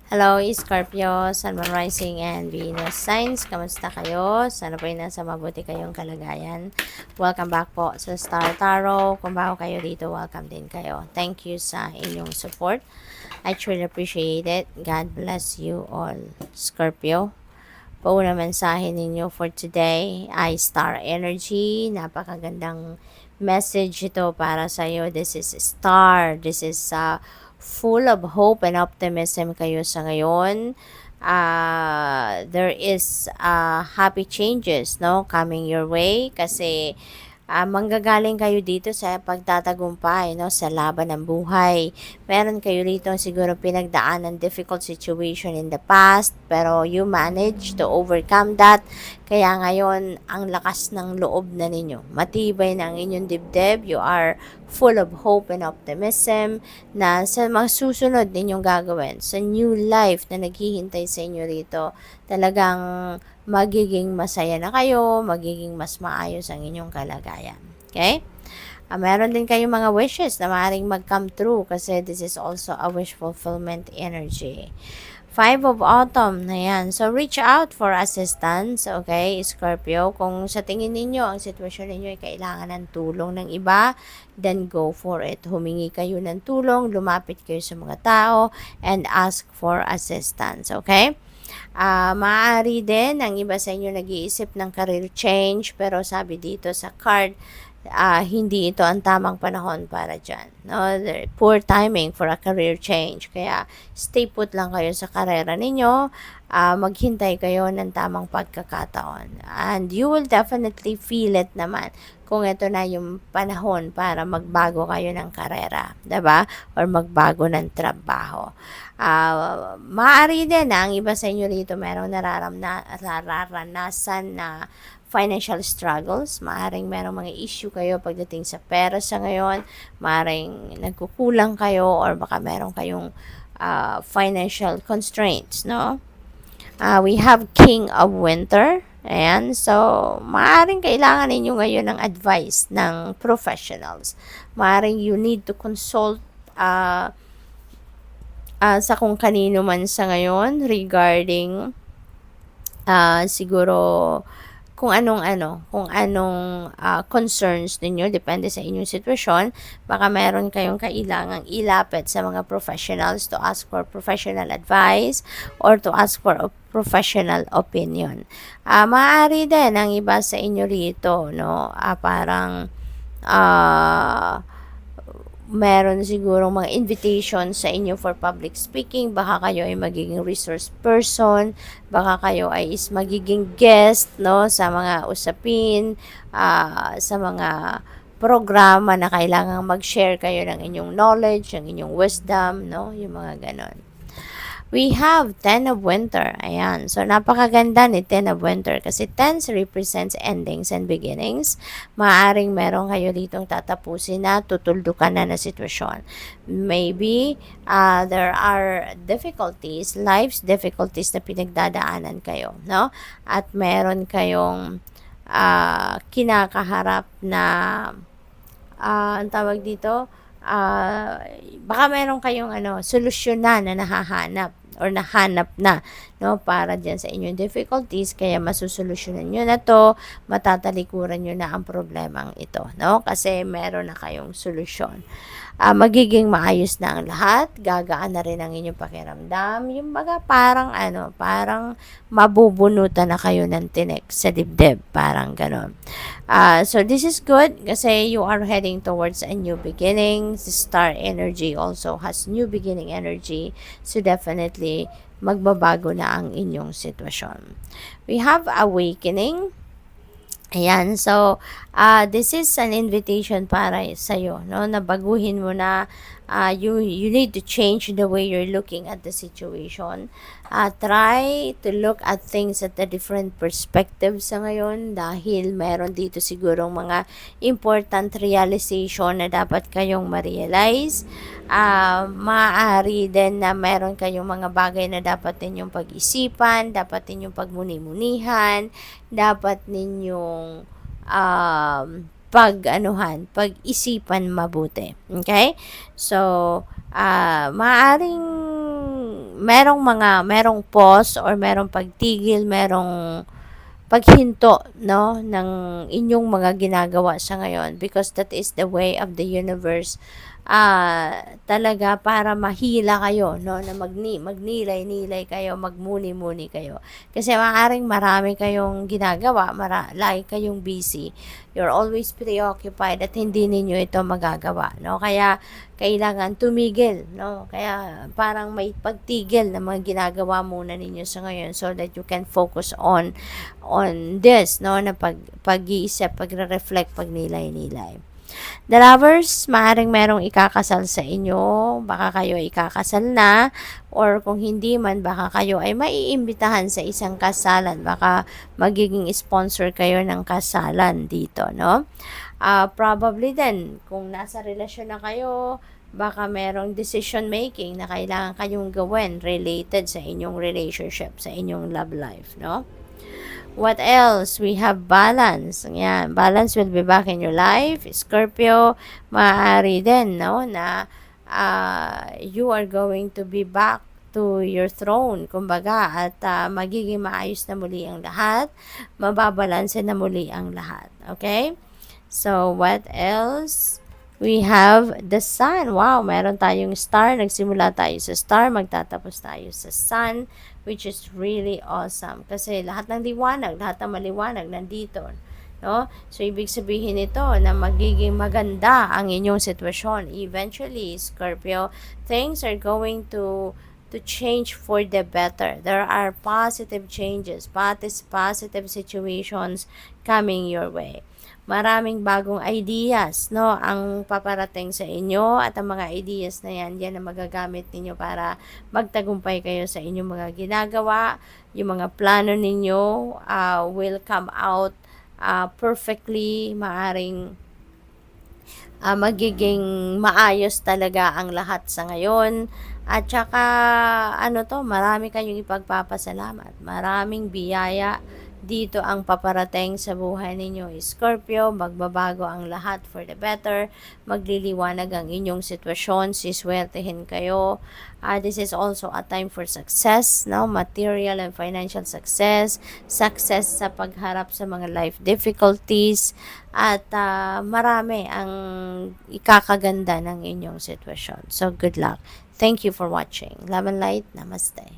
Hello, Scorpio, Sun, Moon, Rising, and Venus Signs. Kamusta kayo? Sana po ay nasa mabuti kayong kalagayan. Welcome back po sa Star Tarot. Kung bago kayo dito, welcome din kayo. Thank you sa inyong support. I truly appreciate it. God bless you all, Scorpio. Pauna mensahe ninyo for today ay Star Energy. Napakagandang message ito para sa iyo. This is Star. This is full of hope and optimism kayo sa ngayon. There is happy changes no coming your way kasi manggagaling kayo dito sa pagtatagumpay, no, sa laban ng buhay. Meron kayo rito siguro pinagdaan ng difficult situation in the past, pero you managed to overcome that. Kaya ngayon, ang lakas ng loob na ninyo. Matibay na ang inyong dibdib. You are full of hope and optimism na sa mga susunod ninyong gagawin, sa new life na naghihintay sa inyo rito, talagang magiging masaya na kayo, magiging mas maayos ang inyong kalagayan. Okay? Meron din kayong mga wishes na maaaring mag-come true kasi this is also a wish fulfillment energy. 5 of Autumn na yan. So, reach out for assistance, okay, Scorpio. Kung sa tingin ninyo, ang sitwasyon ninyo ay kailangan ng tulong ng iba, then go for it. Humingi kayo ng tulong, lumapit kayo sa mga tao, and ask for assistance, okay? Maaari din ang iba sa inyo nag-iisip ng career change, pero sabi dito sa card, hindi ito ang tamang panahon para dyan. No? Poor timing for a career change. Kaya stay put lang kayo sa karera ninyo. Maghintay kayo ng tamang pagkakataon. And you will definitely feel it naman kung ito na yung panahon para magbago kayo ng karera. Diba? Or magbago ng trabaho. Maaari din na ang iba sa inyo rito merong nararanasan na financial struggles. Maaring merong mga issue kayo pagdating sa pera sa ngayon. Maaring nagkukulang kayo or baka meron kayong financial constraints, no? We have King of Winter. Ayan. So, maaring kailangan ninyo ngayon ng advice ng professionals. Maaring you need to consult sa kung kanino man sa ngayon regarding siguro kung anong concerns ninyo, depende sa inyong sitwasyon. Baka meron kayong kailangang ilapit sa mga professionals to ask for professional advice or to ask for a professional opinion. Maaari din ang iba sa inyo rito, no, parang meron siguro mga invitation sa inyo for public speaking, baka kayo ay magiging resource person, baka kayo ay magiging guest, no, sa mga usapin, sa mga programa na kailangang mag-share kayo ng inyong knowledge, ng inyong wisdom, no, yung mga ganon. We have 10 of Winter. Ayan. So, napakaganda ni 10 of Winter kasi 10 represents endings and beginnings. Maaring meron kayo ditong tatapusin na tutuldukan na sitwasyon. Maybe there are difficulties, life's difficulties na pinagdadaanan kayo, no? At meron kayong kinakaharap na ang tawag dito, baka meron kayong solusyon na nahahanap or nahanap na, no, para diyan sa inyong difficulties, kaya masusolusyonan niyo na to, matatalikuran niyo na ang problemang ito, no, kasi meron na kayong solusyon. Magiging maayos na ang lahat, gagaan na rin ang inyong pakiramdam, yung baga parang parang mabubunutan na kayo ng tinik sa dibdib, parang ganon. So this is good kasi you are heading towards a new beginning. Star energy also has new beginning energy, so definitely magbabago na ang inyong sitwasyon. We have awakening. Ayan, so this is an invitation para sa iyo, no, na baguhin mo na, you need to change the way you're looking at the situation. Try to look at things at a different perspective sa ngayon dahil meron dito sigurong mga important realization na dapat kayong ma-realize. Maaari din na meron kayong mga bagay na dapat ninyong pag-isipan, dapat ninyong pagmuni-munihan, dapat ninyong pag-isipan mabuti. Okay? So, maaring merong pause or merong pagtigil, merong paghinto, no, ng inyong mga ginagawa sa ngayon, because that is the way of the universe, talaga para mahila kayo, no, na magnilay-nilay kayo, magmuni-muni kayo. Kasi maaaring marami kayong ginagawa, lagi kayong busy, you're always preoccupied at hindi ninyo ito magagawa, no. Kaya kailangan tumigil, no. Kaya parang may pagtigil na mga ginagawa muna ninyo sa ngayon so that you can focus on this, no, na pag-iisip, pagre-reflect, pagnilay-nilay. The lovers, maaaring merong ikakasal sa inyo, baka kayo ay ikakasal na, or kung hindi man, baka kayo ay maiimbitahan sa isang kasalan, baka magiging sponsor kayo ng kasalan dito, no? Probably then, kung nasa relasyon na kayo, baka merong decision making na kailangan kayong gawin related sa inyong relationship, sa inyong love life, no? What else? We have balance. Yan, balance will be back in your life. Scorpio, maaari din, no, na you are going to be back to your throne, kumbaga, at magiging maayos na muli ang lahat, mababalanse na muli ang lahat. Okay? So, what else? We have the sun. Wow, meron tayong star. Nagsimula tayo sa star, magtatapos tayo sa sun, which is really awesome. Kasi lahat ng liwanag, lahat ng maliwanag nandito. No? So, ibig sabihin nito na magiging maganda ang inyong sitwasyon. Eventually, Scorpio, things are going to change for the better. There are positive changes, positive situations coming your way. Maraming bagong ideas, no, ang paparating sa inyo, at ang mga ideas na yan ang magagamit ninyo para magtagumpay kayo sa inyong mga ginagawa. Yung mga plano ninyo will come out perfectly, maaring magiging maayos talaga ang lahat sa ngayon. At saka, marami kayong ipagpapasalamat. Maraming biyaya dito ang paparating sa buhay ninyo. Scorpio, magbabago ang lahat for the better. Magliliwanag ang inyong sitwasyon, siswertehin kayo. This is also a time for success, no? Material and financial success, success sa pagharap sa mga life difficulties, at marami ang ikakaganda ng inyong sitwasyon. So, good luck. Thank you for watching. Love and light. Namaste.